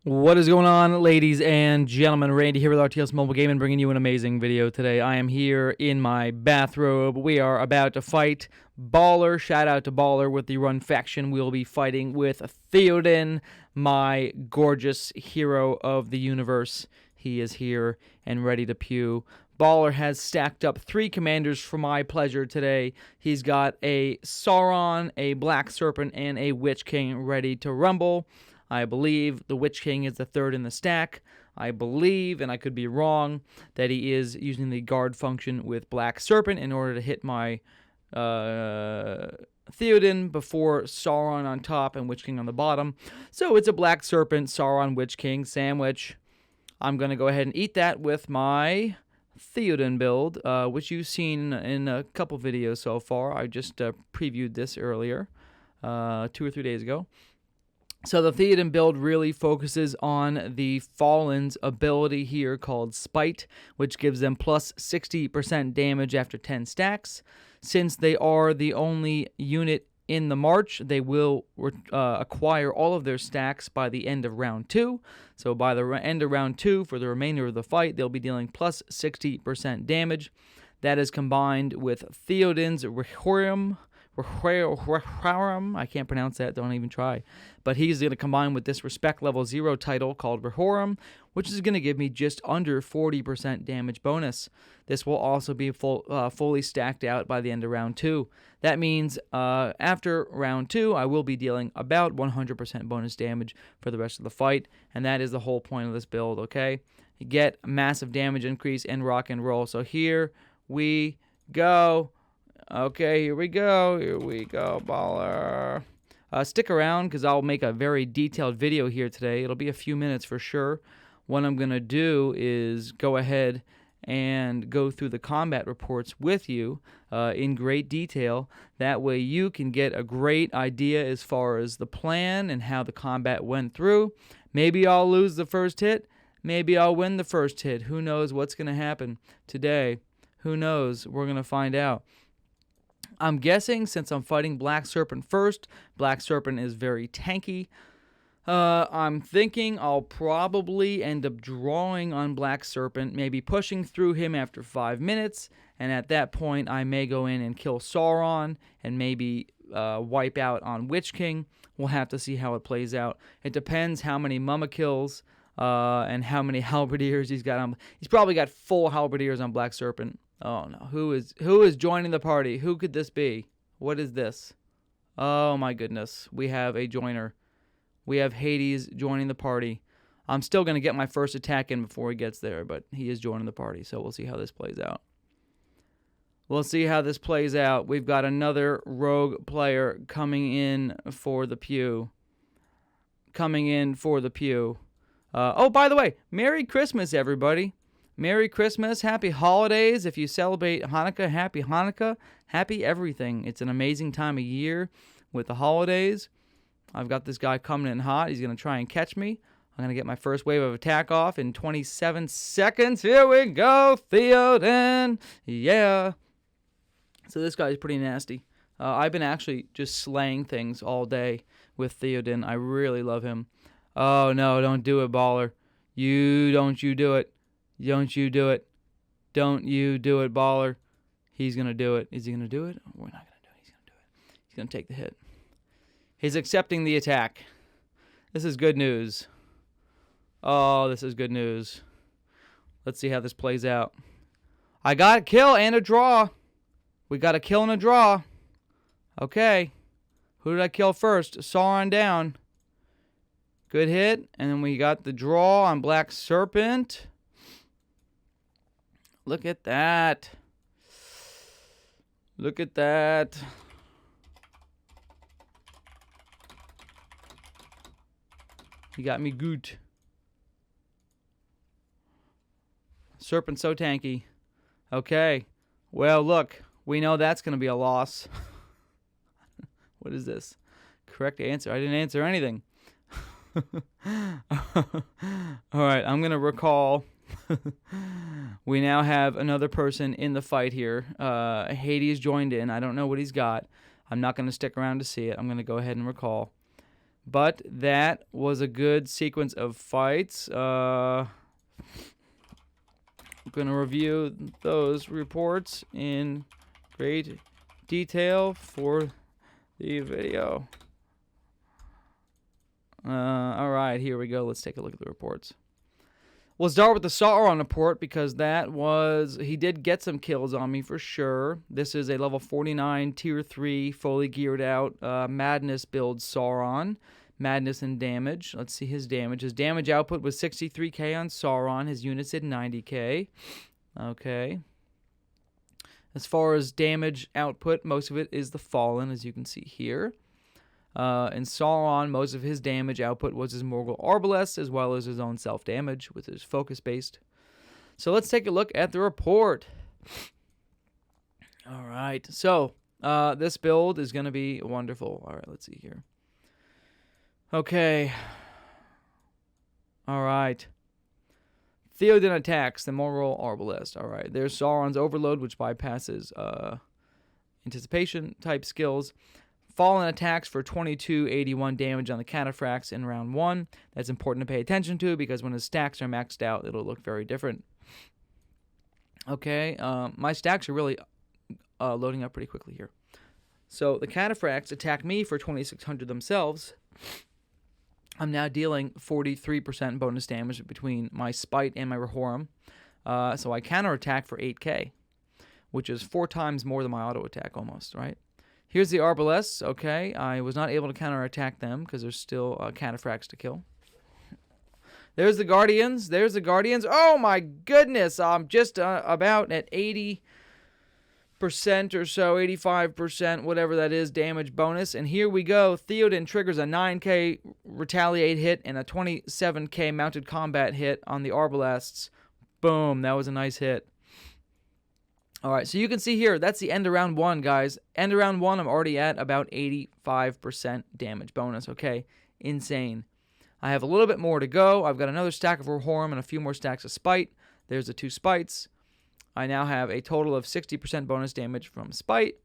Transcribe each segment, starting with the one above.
What is going on, ladies and gentlemen? Randy here with RTSMobilegaming, bringing you an amazing video today. I am here in my bathrobe. We are about to fight Baller. Shout out to Baller with the Run faction. We'll be fighting with Theoden, my gorgeous hero of the universe. He is here and ready to pew. Baller has stacked up 3 commanders for my pleasure today. He's got a Sauron, a Black Serpent, and a Witch King ready to rumble. I believe the Witch King is the 3rd in the stack. I believe, and I could be wrong, that he is using the guard function with Black Serpent in order to hit my Theoden before Sauron on top and Witch King on the bottom. So it's a Black Serpent, Sauron, Witch King sandwich. I'm going to go ahead and eat that with my Theoden build, which you've seen in a couple videos so far. I just previewed this earlier, 2 or 3 days ago. So the Theoden build really focuses on the Fallen's ability here called Spite, which gives them plus 60% damage after 10 stacks. Since they are the only unit in the march, they will acquire all of their stacks by the end of round 2. So by the end of round 2, for the remainder of the fight, they'll be dealing plus 60% damage. That is combined with Theoden's Rehorum. I can't pronounce that, don't even try. But he's going to combine with this respect level 0 title called Rehorum, which is going to give me just under 40% damage bonus. This will also be fully stacked out by the end of round 2. That means after round 2, I will be dealing about 100% bonus damage for the rest of the fight, and that is the whole point of this build, okay? You get a massive damage increase and rock and roll. So here we go. Okay, here we go, Baller. Stick around because I'll make a very detailed video here today. It'll be a few minutes for sure. What I'm going to do is go ahead and go through the combat reports with you in great detail. That way you can get a great idea as far as the plan and how the combat went through. Maybe I'll lose the first hit. Maybe I'll win the first hit. Who knows what's going to happen today? Who knows? We're going to find out. I'm guessing since I'm fighting Black Serpent first, Black Serpent is very tanky. I'm thinking I'll probably end up drawing on Black Serpent, maybe pushing through him after 5 minutes, and at that point I may go in and kill Sauron and maybe wipe out on Witch King. We'll have to see how it plays out. It depends how many Mumma kills and how many Halberdiers he's got on. He's probably got full Halberdiers on Black Serpent. Oh no, who is joining the party? Who could this be? What is this? Oh my goodness, we have a joiner. We have Hades joining the party. I'm still going to get my first attack in before he gets there, but he is joining the party, so we'll see how this plays out. We'll see how this plays out. We've got another rogue player coming in for the pew. Oh, by the way, Merry Christmas, everybody. Merry Christmas, Happy Holidays. If you celebrate Hanukkah, Happy Hanukkah, Happy everything. It's an amazing time of year with the holidays. I've got this guy coming in hot. He's going to try and catch me. I'm going to get my first wave of attack off in 27 seconds. Here we go, Theoden. Yeah. So this guy's pretty nasty. I've been actually just slaying things all day with Theoden. I really love him. Oh, no, don't do it, Baller. Don't you do it. Don't you do it. Don't you do it, Baller. He's going to do it. Is he going to do it? We're not going to do it. He's going to do it. He's going to take the hit. He's accepting the attack. This is good news. Oh, this is good news. Let's see how this plays out. I got a kill and a draw. We got a kill and a draw. Okay. Who did I kill first? Sauron down. Good hit. And then we got the draw on Black Serpent. Look at that. Look at that. He got me good. Serpent so tanky. Okay. Well, look. We know that's going to be a loss. What is this? Correct answer. I didn't answer anything. All right. I'm going to recall. We now have another person in the fight here. Hades joined in. I don't know what he's got. I'm not going to stick around to see it. I'm going to go ahead and recall. But that was a good sequence of fights. I'm going to review those reports in great detail for the video. Alright, here we go. Let's take a look at the reports. We'll start with the Sauron report because he did get some kills on me for sure. This is a level 49, tier 3, fully geared out Madness build Sauron. Madness and damage. Let's see his damage. His damage output was 63k on Sauron. His units did 90k. Okay. As far as damage output, most of it is the Fallen, as you can see here. In Sauron, most of his damage output was his Morgul Arbalest, as well as his own self-damage, which is focus-based. So let's take a look at the report. Alright, so this build is going to be wonderful. Alright, let's see here. Okay. Alright. Theoden attacks the Morgul Arbalest. Alright, there's Sauron's Overload, which bypasses anticipation-type skills. Fallen attacks for 2281 damage on the Cataphracts in round 1. That's important to pay attention to because when his stacks are maxed out, it'll look very different. Okay, my stacks are really loading up pretty quickly here. So the Cataphracts attack me for 2600 themselves. I'm now dealing 43% bonus damage between my Spite and my Rehorum. So I counterattack for 8k, which is 4 times more than my auto attack almost, right? Here's the Arbalests. Okay, I was not able to counterattack them because there's still Cataphracts to kill. There's the Guardians. There's the Guardians. Oh my goodness! I'm just about at 80% or so, 85%, whatever that is, damage bonus. And here we go. Theoden triggers a 9k Retaliate hit and a 27k Mounted Combat hit on the Arbalests. Boom! That was a nice hit. Alright, so you can see here, that's the end of round 1, guys. End of round 1, I'm already at about 85% damage bonus, okay? Insane. I have a little bit more to go. I've got another stack of Rehorum and a few more stacks of Spite. There's the 2 Spites. I now have a total of 60% bonus damage from Spite.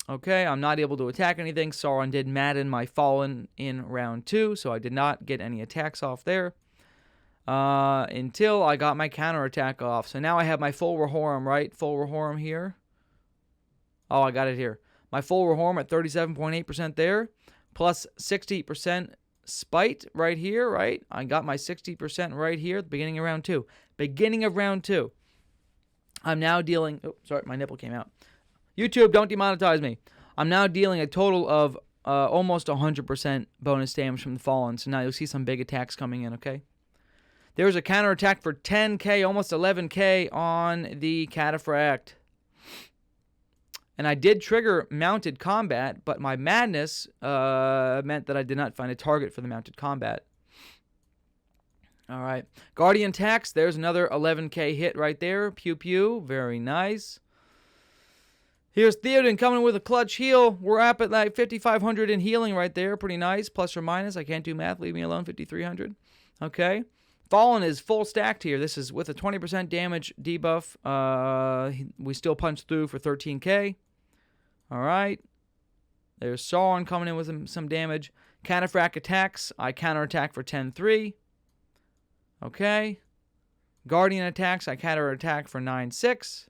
Okay, I'm not able to attack anything. Sauron did madden my Fallen in round 2, so I did not get any attacks off there. Until I got my counterattack off. So now I have my full Rehorum, right? Full Rehorum here. Oh, I got it here. My full Rehorum at 37.8% there. Plus 60% Spite right here, right? I got my 60% right here at the beginning of round 2. Beginning of round 2. I'm now dealing... Oh, sorry, my nipple came out. YouTube, don't demonetize me. I'm now dealing a total of almost 100% bonus damage from the Fallen. So now you'll see some big attacks coming in, okay? There's a counterattack for 10k, almost 11k on the Cataphract. And I did trigger Mounted Combat, but my Madness meant that I did not find a target for the Mounted Combat. Alright. Guardian attacks. There's another 11k hit right there. Pew pew. Very nice. Here's Theoden coming with a clutch heal. We're up at like 5,500 in healing right there. Pretty nice. Plus or minus. I can't do math. Leave me alone. 5,300. Okay. Fallen is full stacked here. This is with a 20% damage debuff. We still punch through for 13k. Alright. There's Sauron coming in with some damage. Cataphract attacks. I counterattack for 10-3. Okay. Guardian attacks. I counterattack for 9-6.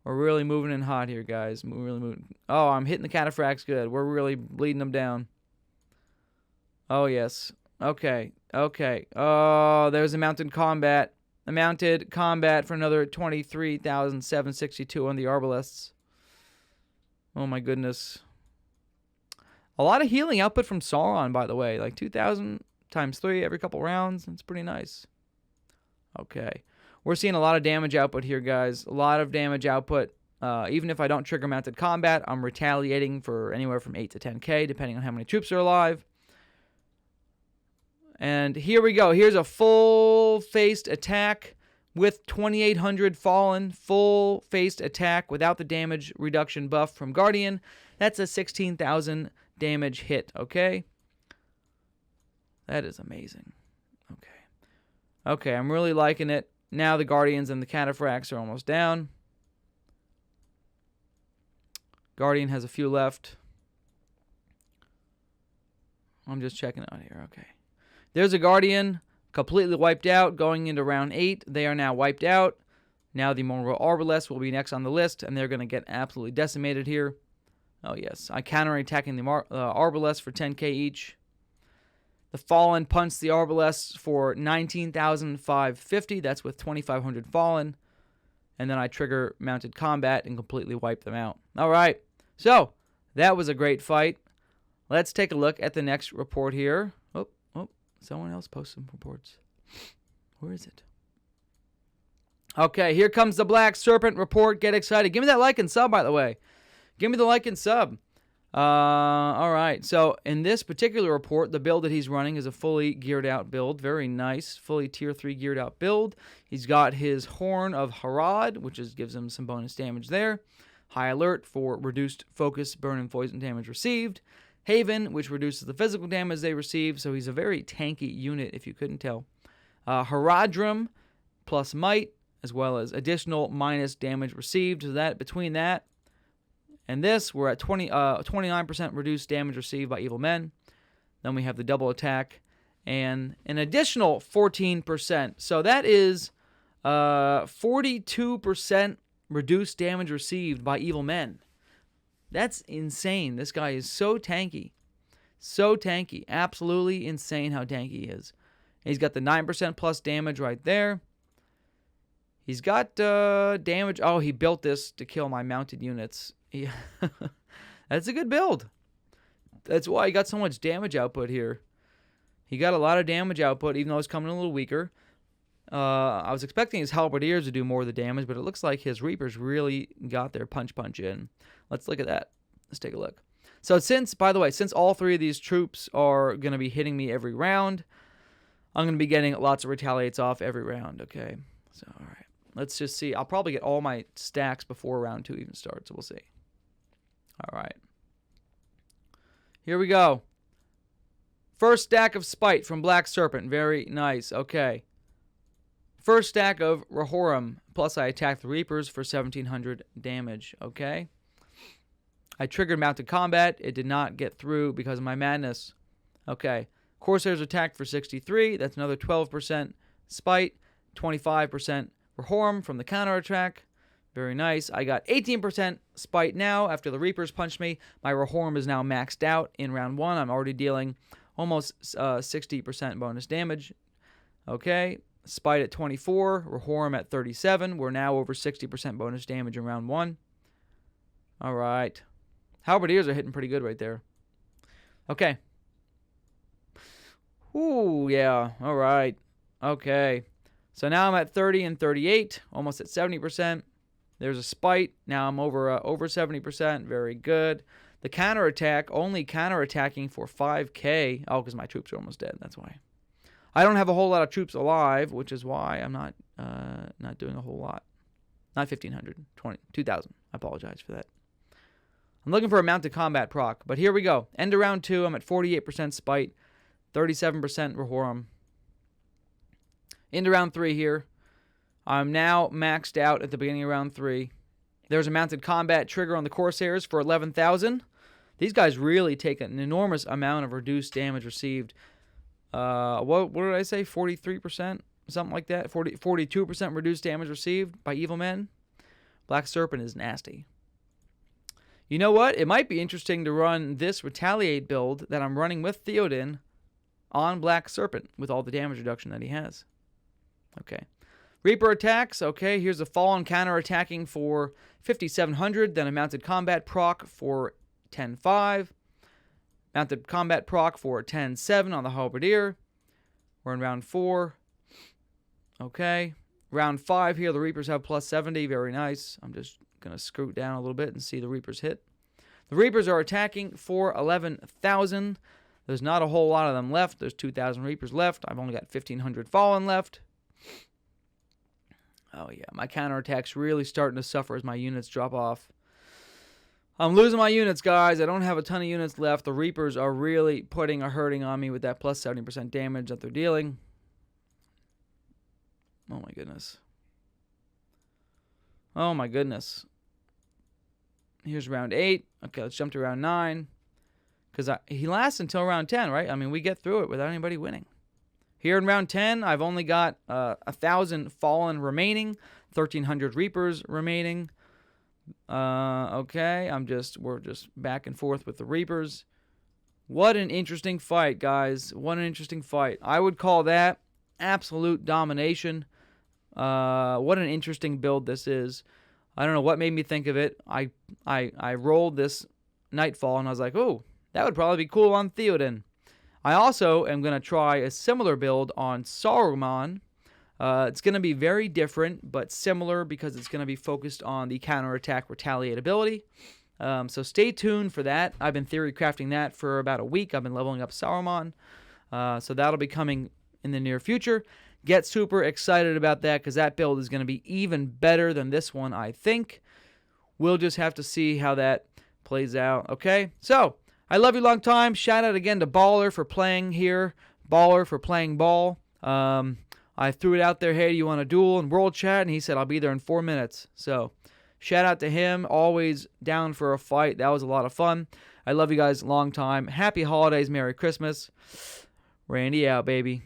We're really moving in hot here, guys. We're really moving. Oh, I'm hitting the Cataphracts good. We're really bleeding them down. Oh, yes. Okay. Okay. Oh, there's a Mounted Combat. A Mounted Combat for another 23,762 on the Arbalests. Oh, my goodness. A lot of healing output from Sauron, by the way. Like 2,000 times 3 every couple rounds. That's pretty nice. Okay. We're seeing a lot of damage output here, guys. A lot of damage output. Even if I don't trigger Mounted Combat, I'm retaliating for anywhere from 8 to 10k, depending on how many troops are alive. And here we go. Here's a full-faced attack with 2,800 Fallen. Full-faced attack without the damage reduction buff from Guardian. That's a 16,000 damage hit, okay? That is amazing. Okay. Okay, I'm really liking it. Now the Guardians and the Cataphracts are almost down. Guardian has a few left. I'm just checking out here. Okay. There's a Guardian completely wiped out going into round 8. They are now wiped out. Now the Mongrel Arbalest will be next on the list, and they're going to get absolutely decimated here. Oh, yes. I counterattacking the Arbalest for 10k each. The Fallen punched the Arbalest for 19,550. That's with 2,500 Fallen. And then I trigger Mounted Combat and completely wipe them out. All right. So, that was a great fight. Let's take a look at the next report here. Oh, someone else posted some reports. Where is it? Okay, here comes the Black Serpent report. Get excited. Give me that like and sub, by the way. Give me the like and sub. All right. So, in this particular report, the build that he's running is a fully geared out build. Very nice. Fully tier 3 geared out build. He's got his Horn of Harad, which gives him some bonus damage there. High Alert for reduced focus, burn, and poison damage received. Haven, which reduces the physical damage they receive, so he's a very tanky unit, if you couldn't tell. Haradrim plus Might, as well as additional minus damage received. So that between that and this, we're at 29% reduced damage received by evil men. Then we have the double attack and an additional 14%. So that is 42% reduced damage received by evil men. That's insane. This guy is so tanky. So tanky. Absolutely insane how tanky he is. He's got the 9% plus damage right there. He's got damage. Oh, he built this to kill my mounted units. That's a good build. That's why he got so much damage output here. He got a lot of damage output, even though he's coming a little weaker. I was expecting his Halberdiers to do more of the damage, but it looks like his Reapers really got their punch in. Let's look at that. Let's take a look. So by the way, since all 3 of these troops are going to be hitting me every round, I'm going to be getting lots of retaliates off every round, okay? So, all right. Let's just see. I'll probably get all my stacks before round 2 even starts, so we'll see. All right. Here we go. First stack of Spite from Black Serpent. Very nice. Okay. First stack of Rehoram, plus I attacked the Reapers for 1,700 damage, okay? I triggered Mounted Combat. It did not get through because of my madness. Okay. Corsairs attacked for 63. That's another 12% Spite, 25% Rehoram from the counterattack. Very nice. I got 18% Spite now after the Reapers punched me. My Rehoram is now maxed out in round 1. I'm already dealing almost 60% bonus damage. Okay. Spite at 24, Rehoram at 37. We're now over 60% bonus damage in round 1. All right. Halberdiers are hitting pretty good right there. Okay. Ooh, yeah. All right. Okay. So now I'm at 30 and 38, almost at 70%. There's a Spite. Now I'm over 70%. Very good. The counterattack, only counterattacking for 5k. Oh, because my troops are almost dead. That's why. I don't have a whole lot of troops alive, which is why I'm not doing a whole lot. Not 1,500, 2,000. I apologize for that. I'm looking for a Mounted Combat proc, but here we go. End of round 2, I'm at 48% Spite, 37% Rehoram. Into round 3 here. I'm now maxed out at the beginning of round 3. There's a Mounted Combat trigger on the Corsairs for 11,000. These guys really take an enormous amount of reduced damage received. What did I say? 43%? Something like that? 42% reduced damage received by evil men. Black Serpent is nasty. You know what? It might be interesting to run this Retaliate build that I'm running with Theoden on Black Serpent with all the damage reduction that he has. Okay. Reaper attacks. Okay, here's a Fallen counter-attacking for 5,700. Then a Mounted Combat proc for 10.5. Mounted Combat proc for 10.7 on the Halberdier. We're in round 4. Okay. Round 5 here, the Reapers have plus 70. Very nice. I'm just going to scoot down a little bit and see the Reapers hit. The Reapers are attacking for 11,000. There's not a whole lot of them left. There's 2,000 Reapers left. I've only got 1,500 Fallen left. Oh, yeah. My counterattack's really starting to suffer as my units drop off. I'm losing my units, guys. I don't have a ton of units left. The Reapers are really putting a hurting on me with that plus 70% damage that they're dealing. Oh, my goodness. Oh, my goodness. Here's round 8. Okay, let's jump to round 9. because he lasts until round 10, right? I mean, we get through it without anybody winning. Here in round 10, I've only got 1,000 Fallen remaining, 1,300 Reapers remaining. Okay, we're just back and forth with the Reapers. What an interesting fight, guys. What an interesting fight. I would call that absolute domination. What an interesting build this is. I don't know what made me think of it. I rolled this Nightfall, and I was like, oh, that would probably be cool on Theoden. I also am going to try a similar build on Sauron. It's going to be very different, but similar because it's going to be focused on the counterattack retaliate ability. So stay tuned for that. I've been theory crafting that for about a week. I've been leveling up Sauron. So that'll be coming in the near future. Get super excited about that because that build is going to be even better than this one, I think. We'll just have to see how that plays out. Okay, so I love you long time. Shout out again to Baller for playing here. Baller for playing ball. I threw it out there, hey, do you want a duel in World Chat? And he said, I'll be there in 4 minutes. So shout out to him. Always down for a fight. That was a lot of fun. I love you guys long time. Happy holidays. Merry Christmas. Randy out, baby.